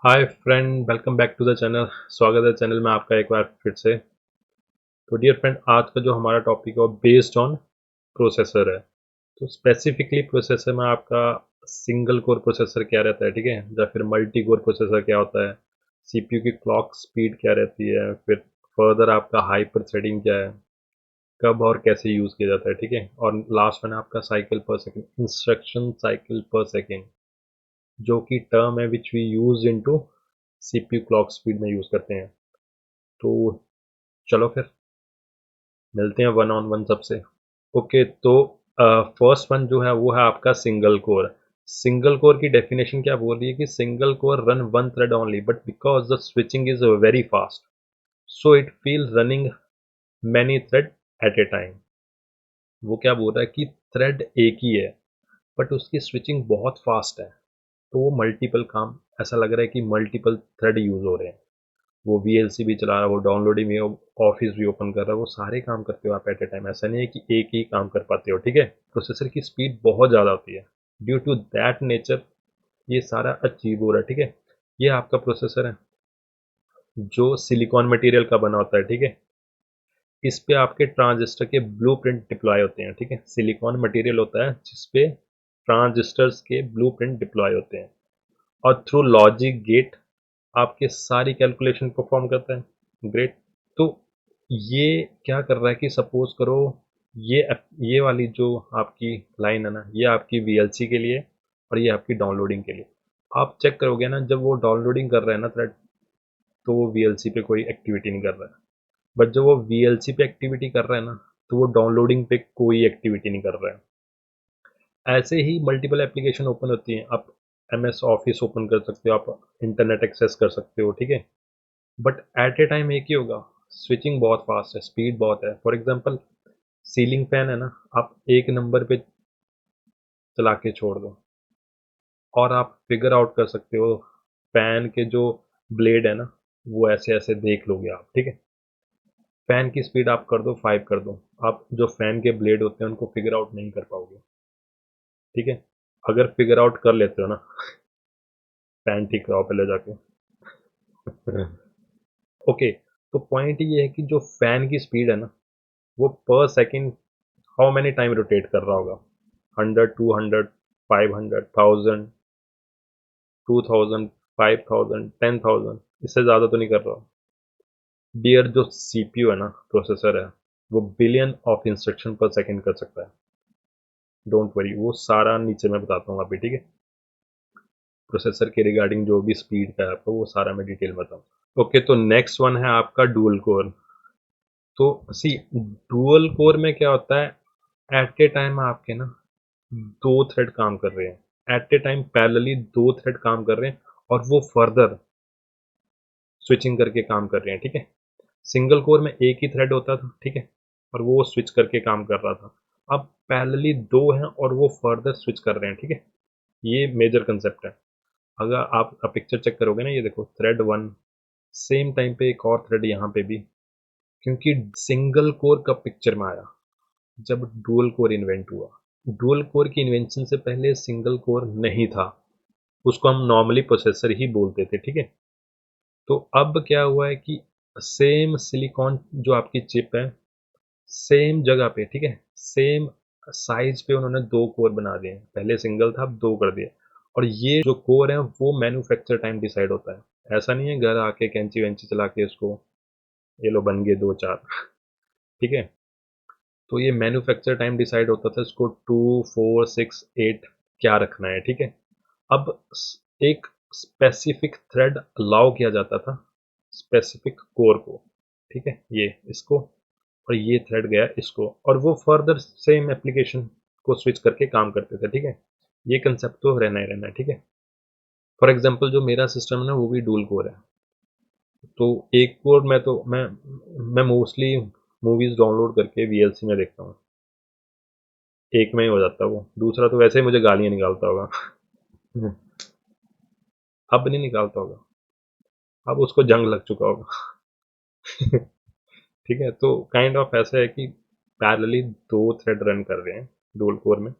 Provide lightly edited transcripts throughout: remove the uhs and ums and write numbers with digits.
Hi friend, welcome back to the channel. स्वागत है channel में आपका एक बार फिर से। तो डियर फ्रेंड, आज का जो हमारा टॉपिक है वो बेस्ड ऑन प्रोसेसर है। तो स्पेसिफिकली प्रोसेसर में आपका सिंगल कोर प्रोसेसर क्या रहता है, ठीक है, या फिर मल्टी कोर प्रोसेसर क्या होता है, सीपीयू की क्लॉक स्पीड क्या रहती है, फिर फर्दर आपका हाइपर थ्रेडिंग क्या है, कब और कैसे यूज़ किया जाता है, ठीक है, और लास्ट में आपका साइकिल पर सेकेंड, इंस्ट्रक्शन साइकिल पर सेकेंड, जो कि टर्म है which we use into CPU clock speed में यूज़ करते हैं। तो चलो फिर मिलते हैं वन ऑन वन सबसे। ओके, तो फर्स्ट वन जो है वो है आपका सिंगल कोर। सिंगल कोर की डेफिनेशन क्या बोल रही है कि single core run one thread only but because the switching is very fast, so it feel running many thread at a time. वो क्या बोल रहा है कि थ्रेड एक ही है बट उसकी स्विचिंग बहुत फास्ट है, तो वो मल्टीपल काम, ऐसा लग रहा है कि मल्टीपल थ्रेड यूज हो रहे हैं। वो वीएलसी भी चला रहा है, वो डाउनलोडिंग भी, ऑफिस भी ओपन कर रहा है, वो सारे काम करते हो आप एट ए टाइम। ऐसा नहीं है कि एक ही काम कर पाते हो, ठीक है। प्रोसेसर की स्पीड बहुत ज़्यादा होती है, ड्यू टू दैट नेचर ये सारा अचीव हो रहा है, ठीक है। ये आपका प्रोसेसर है जो सिलिकॉन मटेरियल का बना होता है, ठीक है। इस पे आपके ट्रांजिस्टर के ब्लूप्रिंट डिप्लॉय होते हैं, ठीक है। सिलिकॉन मटेरियल होता है जिसपे ट्रांजिस्टर्स के ब्लूप्रिंट डिप्लॉय होते हैं, और थ्रू लॉजिक गेट आपके सारी कैलकुलेशन परफॉर्म करता है। ग्रेट। तो ये क्या कर रहा है कि सपोज करो ये ये वाली जो आपकी लाइन है ना, ये आपकी वीएलसी के लिए और ये आपकी डाउनलोडिंग के लिए। आप चेक करोगे ना, जब वो डाउनलोडिंग कर रहा है ना थ्रेड, तो वो वीएलसी पे कोई एक्टिविटी नहीं कर रहा है। बट जब वो वीएलसी पे एक्टिविटी कर रहा है ना, तो वो डाउनलोडिंग पे कोई एक्टिविटी नहीं कर रहा है। ऐसे ही मल्टीपल एप्लीकेशन ओपन होती हैं। आप एमएस ऑफिस ओपन कर सकते हो, आप इंटरनेट एक्सेस कर सकते हो, ठीक है। बट एट ए टाइम एक ही होगा। स्विचिंग बहुत फास्ट है, स्पीड बहुत है। फॉर एग्जांपल सीलिंग फैन है ना, आप एक नंबर पे चला के छोड़ दो और आप फिगर आउट कर सकते हो। फैन के जो ब्लेड है ना, वो ऐसे ऐसे देख लोगे आप, ठीक है। फैन की स्पीड आप कर दो 5 कर दो, आप जो फैन के ब्लेड होते हैं उनको फिगर आउट नहीं कर पाओगे, ठीक है। अगर फिगर आउट कर लेते हो ना, फैन ठीक कराओ पहले जाके। ओके, तो पॉइंट ये है कि जो फैन की स्पीड है ना, वो पर second how many time rotate कर रहा होगा। 100, 200, 500, 1000, 2000, 5000, 10,000, इससे ज़्यादा तो नहीं कर रहा। डियर, जो सीपीयू है ना, प्रोसेसर है, वो बिलियन ऑफ इंस्ट्रक्शन पर सेकंड कर सकता है। डोंट वरी, वो सारा नीचे मैं बताता हूँ अभी, ठीक है। प्रोसेसर के रिगार्डिंग जो भी स्पीड का है आपको, वो सारा मैं डिटेल बताऊँ। ओके, तो नेक्स्ट वन है आपका डुअल कोर। तो सी, डुअल कोर में क्या होता है, एट ए टाइम आपके ना दो थ्रेड काम कर रहे हैं, एट ए टाइम पैरेलली दो थ्रेड काम कर रहे हैं, और वो फर्दर स्विचिंग करके काम कर रहे हैं, ठीक है। सिंगल कोर में एक ही थ्रेड होता था, ठीक है, और वो स्विच करके काम कर रहा था। अब पैरेलली दो हैं और वो फर्दर स्विच कर रहे हैं, ठीक है। ये मेजर कंसेप्ट है। अगर आप पिक्चर चेक करोगे ना, ये देखो थ्रेड वन, सेम टाइम पे एक और थ्रेड यहाँ पे भी, क्योंकि सिंगल कोर कब पिक्चर में आया, जब डुअल कोर इन्वेंट हुआ। डुअल कोर की इन्वेंशन से पहले सिंगल कोर नहीं था, उसको हम नॉर्मली प्रोसेसर ही बोलते थे, ठीक है। तो अब क्या हुआ है कि सेम सिलिकॉन जो आपकी चिप है, सेम जगह पे, ठीक है, सेम साइज पे उन्होंने दो कोर बना दिए हैं। पहले सिंगल था, अब दो कर दिए। और ये जो कोर है वो मैन्युफैक्चर टाइम डिसाइड होता है। ऐसा नहीं है घर आके कैंची वैंची चला के इसको ये लो बन गए दो चार, ठीक है। तो ये मैन्युफैक्चर टाइम डिसाइड होता था, इसको 2, 4, 6, 8 क्या रखना है, ठीक है। अब एक स्पेसिफिक थ्रेड अलाउ किया जाता था स्पेसिफिक कोर को, ठीक है, ये इसको, और ये थ्रेड गया इसको, और वो फर्दर सेम एप्लीकेशन को स्विच करके काम करते थे, ठीक है। ये कंसेप्ट तो रहना ही रहना है, ठीक है। फॉर एग्जांपल जो मेरा सिस्टम है ना, वो भी डुअल कोर है। तो एक कोर में तो मैं मोस्टली मूवीज डाउनलोड करके वीएलसी में देखता हूँ, एक में ही हो जाता है वो। दूसरा तो वैसे ही मुझे गालियाँ निकालता होगा। अब नहीं निकालता होगा, अब उसको जंग लग चुका होगा। ठीक है, तो काइंड ऑफ ऐसा है कि पैरेलली दो थ्रेड रन कर रहे हैं डुअल कोर में।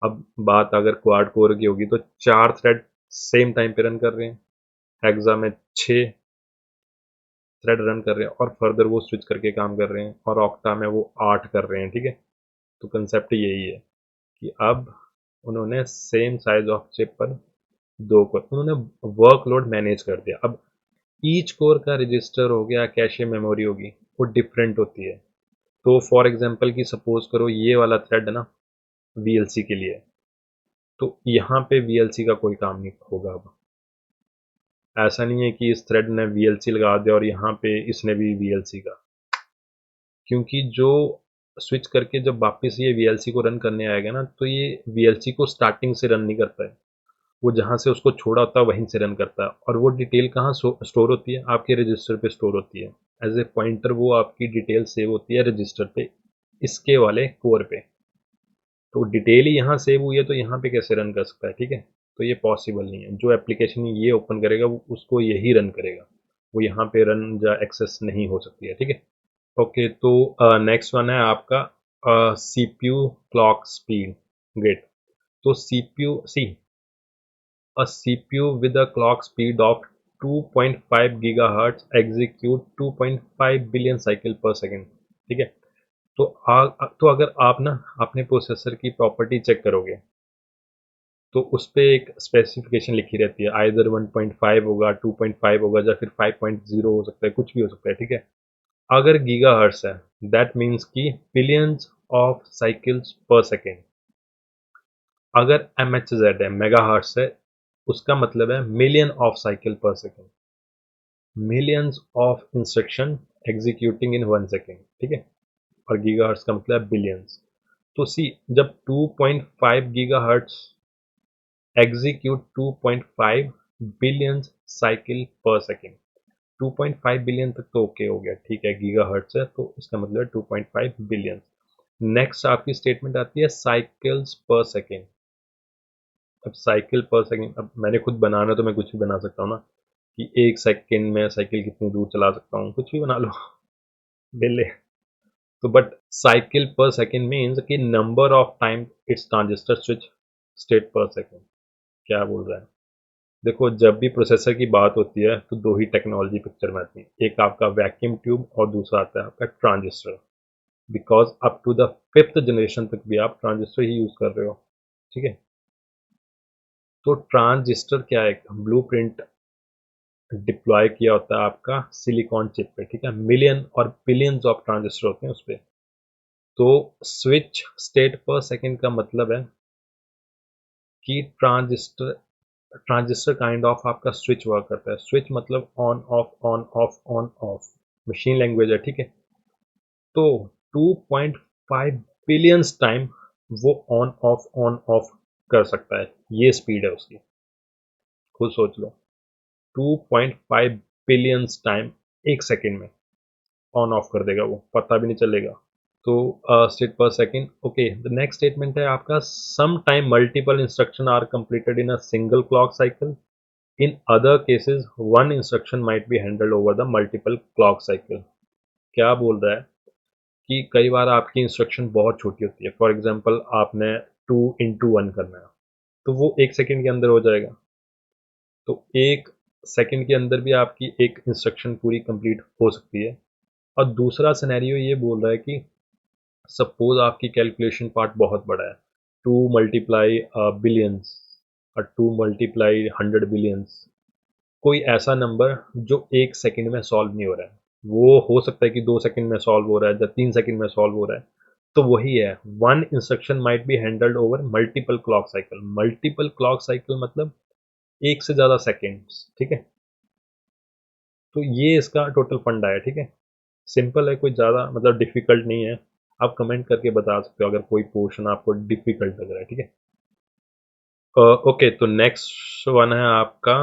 अब बात अगर क्वाड कोर की होगी तो चार थ्रेड सेम टाइम पे रन कर रहे हैं, हेक्सा में 6 थ्रेड रन कर रहे हैं और फर्दर वो स्विच करके काम कर रहे हैं, और ऑक्टा में वो 8 कर रहे हैं, ठीक है। तो कंसेप्ट यही है कि अब उन्होंने सेम साइज ऑफ चिप पर दो कोर, उन्होंने वर्कलोड मैनेज कर दिया। अब ईच कोर का रजिस्टर हो गया, कैशे मेमोरी होगी, वो डिफरेंट होती है। तो फॉर एग्जांपल कि सपोज करो ये वाला थ्रेड है ना वीएलसी के लिए, तो यहाँ पे वीएलसी का कोई काम नहीं होगा। अब ऐसा नहीं है कि इस थ्रेड ने वीएलसी लगा दिया और यहाँ पे इसने भी वीएलसी का, क्योंकि जो स्विच करके जब वापस ये वीएलसी को रन करने आएगा ना, तो ये वीएलसी को स्टार्टिंग से रन नहीं करता है, वो जहाँ से उसको छोड़ा होता है वहीं से रन करता है। और वो डिटेल कहाँ स्टोर होती है, आपके रजिस्टर पे स्टोर होती है एज ए पॉइंटर, वो आपकी डिटेल सेव होती है रजिस्टर पे, इसके वाले कोर पे। तो डिटेल ही यहाँ सेव हुई है, तो यहाँ पे कैसे रन कर सकता है, ठीक है। तो ये पॉसिबल नहीं है, जो एप्लीकेशन ये ओपन करेगा वो उसको यही रन करेगा, वो यहाँ पे रन या एक्सेस नहीं हो सकती है, ठीक है। ओके, तो नेक्स्ट वन है आपका सीपीयू क्लॉक स्पीड गेट। तो सीपीयू सी a CPU with a clock speed of 2.5 GHz execute 2.5 billion cycle per second, ठीक है। तो तो अगर आप ना अपने प्रोसेसर की प्रॉपर्टी चेक करोगे, तो उस पे एक स्पेसिफिकेशन लिखी रहती है, आइदर 1.5 होगा, 2.5 होगा, या फिर 5.0 हो सकता है, कुछ भी हो सकता है, ठीक है। अगर गीगाहर्ट्ज है, दैट मीन्स कि बिलियंस ऑफ साइकिल्स पर सेकेंड। अगर MHz है, मेगाहर्ट्ज है, उसका मतलब है मिलियन ऑफ साइकिल पर second, millions of instruction executing in 1 second, ठीक है। और गीगाहर्ट्ज का मतलब बिलियंस। तो सी, जब 2.5 गीगाहर्ट्ज एग्जीक्यूट 2.5 बिलियन साइकिल पर सेकेंड, 2.5 बिलियन तक तो ओके हो गया, ठीक है, गीगाहर्ट्ज है तो इसका मतलब 2.5 बिलियन। नेक्स्ट आपकी स्टेटमेंट आती है साइकिल्स पर सेकेंड। अब साइकिल पर सेकेंड, अब मैंने खुद बनाना तो मैं कुछ भी बना सकता हूँ ना, कि 1 सेकेंड में साइकिल कितनी दूर चला सकता हूँ, कुछ भी बना लो बिल्ले। तो बट साइकिल पर सेकेंड मीन्स कि number of time it's transistor switch state पर सेकेंड। क्या बोल रहा है, देखो जब भी प्रोसेसर की बात होती है तो दो ही टेक्नोलॉजी पिक्चर में आती है, एक आपका वैक्यूम ट्यूब और दूसरा आता है आपका transistor. Because up to the 5th generation तक भी आप ट्रांजिस्टर ही यूज कर रहे हो, ठीक है। तो ट्रांजिस्टर क्या है, ब्लूप्रिंट डिप्लॉय किया होता है आपका सिलिकॉन चिप पे, ठीक है, मिलियन और बिलियंस ऑफ ट्रांजिस्टर होते हैं उस पर। तो स्विच स्टेट पर सेकेंड का मतलब है कि ट्रांजिस्टर ट्रांजिस्टर काइंड ऑफ आपका स्विच वर्क करता है। स्विच मतलब on off on off on off, machine language है, ठीक है। तो 2.5 बिलियंस टाइम वो ऑन ऑफ कर सकता है, ये स्पीड है उसकी, खुद सोच लो। 2.5 बिलियंस टाइम 1 सेकेंड में ऑन ऑफ कर देगा, वो पता भी नहीं चलेगा। तो स्टेट पर second. Okay, the next statement है आपका some time multiple instruction are completed in a single clock cycle, in other cases one instruction might be handled over the multiple clock cycle. क्या बोल रहा है कि कई बार आपकी इंस्ट्रक्शन बहुत छोटी होती है, फॉर एग्जांपल आपने 2 into 1 करना है, तो वो 1 सेकेंड के अंदर हो जाएगा। तो 1 सेकेंड के अंदर भी आपकी एक इंस्ट्रक्शन पूरी कंप्लीट हो सकती है। और दूसरा सिनेरियो ये बोल रहा है कि सपोज आपकी कैलकुलेशन पार्ट बहुत बड़ा है, 2 × बिलियंस और 2 × 100 बिलियंस, कोई ऐसा नंबर जो 1 सेकेंड में सॉल्व नहीं हो रहा है, वो हो सकता है कि 2 सेकेंड में सॉल्व हो रहा है या 3 सेकेंड में सॉल्व हो रहा है। तो वही है, one instruction might be handled over multiple clock cycle. Multiple clock cycle मतलब एक से ज़्यादा सेकेंड्स, ठीक है। तो ये इसका टोटल फंडा है, ठीक है। सिंपल है, कोई ज़्यादा मतलब डिफिकल्ट नहीं है। आप कमेंट करके बता सकते हो अगर कोई पोर्शन आपको डिफिकल्ट लग रहा है, ठीक है। ओके, तो नेक्स्ट वन है आपका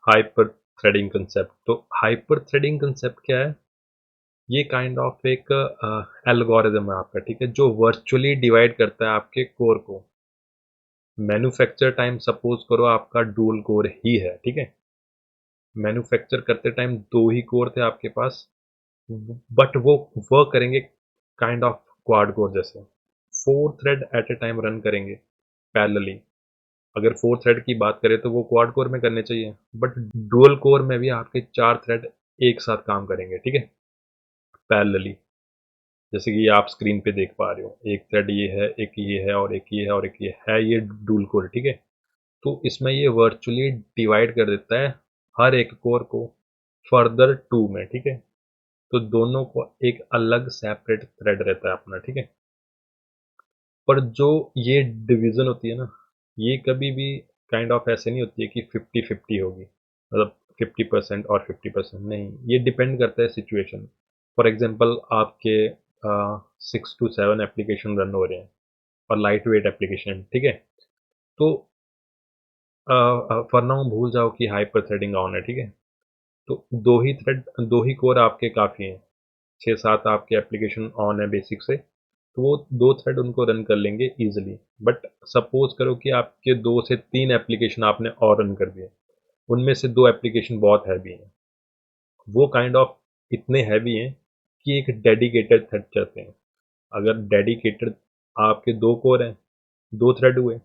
हाइपर थ्रेडिंग कंसेप्ट। तो हाइपर थ्रेडिंग कंसेप्ट क्या है, ये काइंड ऑफ एक एल्गोरिदम है आपका, ठीक है, जो वर्चुअली डिवाइड करता है आपके कोर को। मैन्युफैक्चर टाइम सपोज करो आपका डुअल कोर ही है, ठीक है। मैन्युफैक्चर करते टाइम दो ही कोर थे आपके पास, बट वो वर्क करेंगे काइंड ऑफ क्वाड कोर जैसे, 4 thread at a time run करेंगे पैरेलली। अगर 4 थ्रेड की बात करें तो वो क्वाड कोर में करने चाहिए, बट डुअल कोर में भी आपके 4 थ्रेड एक साथ काम करेंगे, ठीक है, पैरेलली। जैसे कि आप स्क्रीन पे देख पा रहे हो, एक थ्रेड ये है, एक ये है और एक ये है और एक ये है, ये डुअल कोर, ठीक है। तो इसमें ये वर्चुअली डिवाइड कर देता है हर एक कोर को फर्दर 2 में, ठीक है। तो दोनों को एक अलग सेपरेट थ्रेड रहता है अपना, ठीक है। पर जो ये डिवीजन होती है ना, ये कभी भी काइंड ऑफ ऐसे नहीं होती है कि 50-50 होगी, मतलब 50% और 50% नहीं, ये डिपेंड करता है सिचुएशन। फॉर एग्जांपल आपके 6 to 7 एप्लीकेशन रन हो रहे हैं और लाइट वेट एप्लीकेशन, ठीक है। तो फॉर नाउ भूल जाओ कि हाइपर थ्रेडिंग ऑन है, ठीक है। तो 2 ही कोर आपके काफ़ी हैं, 6-7 आपके एप्लीकेशन ऑन है बेसिक से, तो वो 2 थ्रेड उनको रन कर लेंगे ईजिली। बट सपोज करो कि आपके 2 से 3 एप्लीकेशन आपने और रन कर दिए, उनमें से 2 एप्लीकेशन बहुत हैवी हैं, वो काइंड ऑफ इतने हैवी हैं कि एक डेडिकेटेड थ्रेड चाहते हैं। अगर डेडिकेटेड आपके 2 कोर हैं, 2 थ्रेड हुए,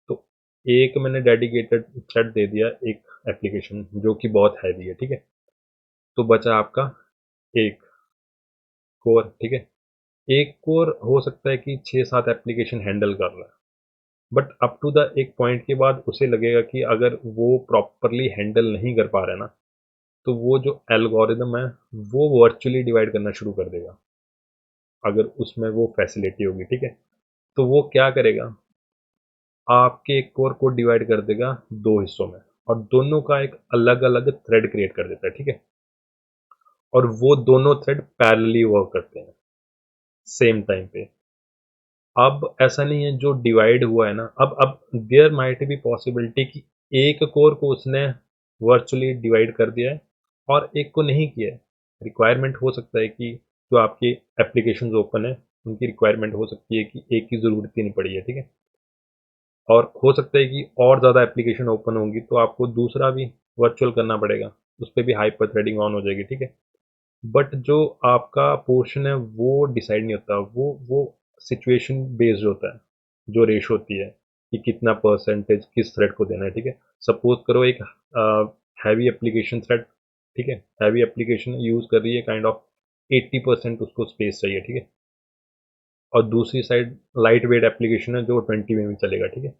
तो एक मैंने डेडिकेटेड थ्रेड दे दिया एक एप्लीकेशन जो कि बहुत हैवी है, ठीक है। तो बचा आपका एक कोर, ठीक है। एक कोर हो सकता है कि 6-7 एप्लीकेशन हैंडल कर रहा है, बट अप टू द एक पॉइंट के बाद उसे लगेगा कि अगर वो प्रॉपरली हैंडल नहीं कर पा रहा है ना, तो वो जो एल्गोरिदम है वो वर्चुअली डिवाइड करना शुरू कर देगा, अगर उसमें वो फैसिलिटी होगी, ठीक है। तो वो क्या करेगा, आपके एक कोर को डिवाइड कर देगा 2 हिस्सों में और दोनों का एक अलग अलग थ्रेड क्रिएट कर देता है, ठीक है। और वो दोनों थ्रेड पैरेलली वर्क करते हैं सेम टाइम पे। अब ऐसा नहीं है जो डिवाइड हुआ है ना, अब देयर माइट बी पॉसिबिलिटी कि एक कोर को उसने वर्चुअली डिवाइड कर दिया है और एक को नहीं किया है। रिक्वायरमेंट हो सकता है कि जो आपकी एप्लीकेशंस ओपन है, उनकी रिक्वायरमेंट हो सकती है कि एक की ज़रूरत ही नहीं पड़ी है, ठीक है। और हो सकता है कि और ज़्यादा एप्लीकेशन ओपन होंगी तो आपको दूसरा भी वर्चुअल करना पड़ेगा, उस पे भी हाइपर थ्रेडिंग ऑन हो जाएगी, ठीक है। बट जो आपका पोर्शन है वो डिसाइड नहीं होता, वो सिचुएशन बेस्ड होता है, जो रेशो होती है कि कितना परसेंटेज किस थ्रेड को देना है, ठीक है। सपोज करो एक हैवी एप्लीकेशन थ्रेड, ठीक है, हैवी एप्लीकेशन यूज कर रही है काइंड ऑफ 80% उसको स्पेस चाहिए, ठीक है। और दूसरी साइड लाइट वेट एप्लीकेशन है जो 20 में भी चलेगा, ठीक है।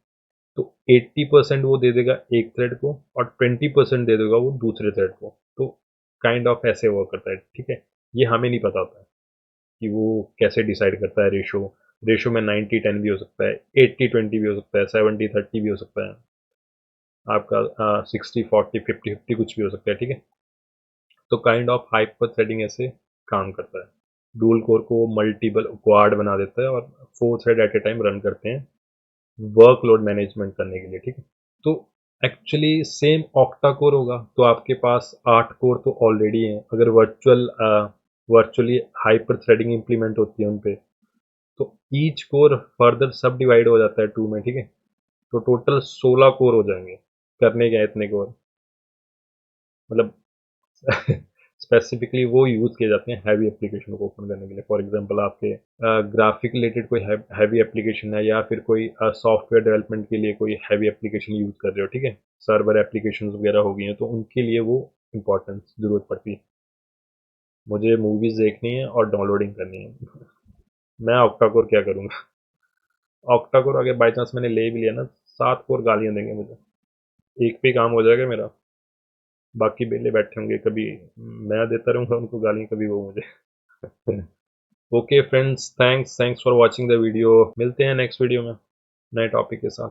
तो 80% वो दे देगा एक थ्रेड को और 20% दे देगा वो दूसरे थ्रेड को। तो काइंड ऑफ ऐसे वर्क करता है, ठीक है। ये हमें नहीं पता होता है कि वो कैसे डिसाइड करता है रेशो। रेशो में 90-10 भी हो सकता है, 80-20 भी हो सकता है, 70-30 भी हो सकता है, आपका 60-40, 50-50 कुछ भी हो सकता है, ठीक है। तो काइंड ऑफ हाइपर थ्रेडिंग ऐसे काम करता है। डुअल कोर को मल्टीपल क्वाड बना देता है और 4 thread at a time run करते हैं वर्कलोड मैनेजमेंट करने के लिए, ठीक है। तो एक्चुअली सेम ऑक्टा कोर होगा तो आपके पास 8 कोर तो ऑलरेडी हैं, अगर वर्चुअली हाइपर थ्रेडिंग इंप्लीमेंट होती है उन पे, तो ईच कोर फर्दर सब डिवाइड हो जाता है 2 में, ठीक है। तो टोटल 16 कोर हो जाएंगे, करने के इतने कोर, मतलब स्पेसिफिकली वो यूज़ किए जाते हैं हैवी एप्लीकेशन को ओपन करने के लिए। फॉर एग्जांपल आपके ग्राफिक रिलेटेड कोई हैवी एप्लीकेशन है या फिर कोई सॉफ्टवेयर डेवलपमेंट के लिए कोई हैवी एप्लीकेशन यूज़ कर रहे हो, ठीक है, सर्वर एप्लीकेशन वगैरह हो गई हैं, तो उनके लिए वो इम्पोर्टेंस ज़रूरत पड़ती है। मुझे मूवीज़ देखनी है और डाउनलोडिंग करनी है, मैं ऑक्टा कोर क्या करूँगा। ऑक्टा कोर अगर बाई चांस मैंने ले भी लिया ना, 7 कोर गालियाँ देंगे मुझे, एक पे काम हो जाएगा मेरा, बाकी बेले बैठे होंगे, कभी मैं देता रहूँगा उनको गालियाँ, कभी वो मुझे। Okay friends, thanks for watching the video, मिलते हैं नेक्स्ट वीडियो में नए टॉपिक के साथ।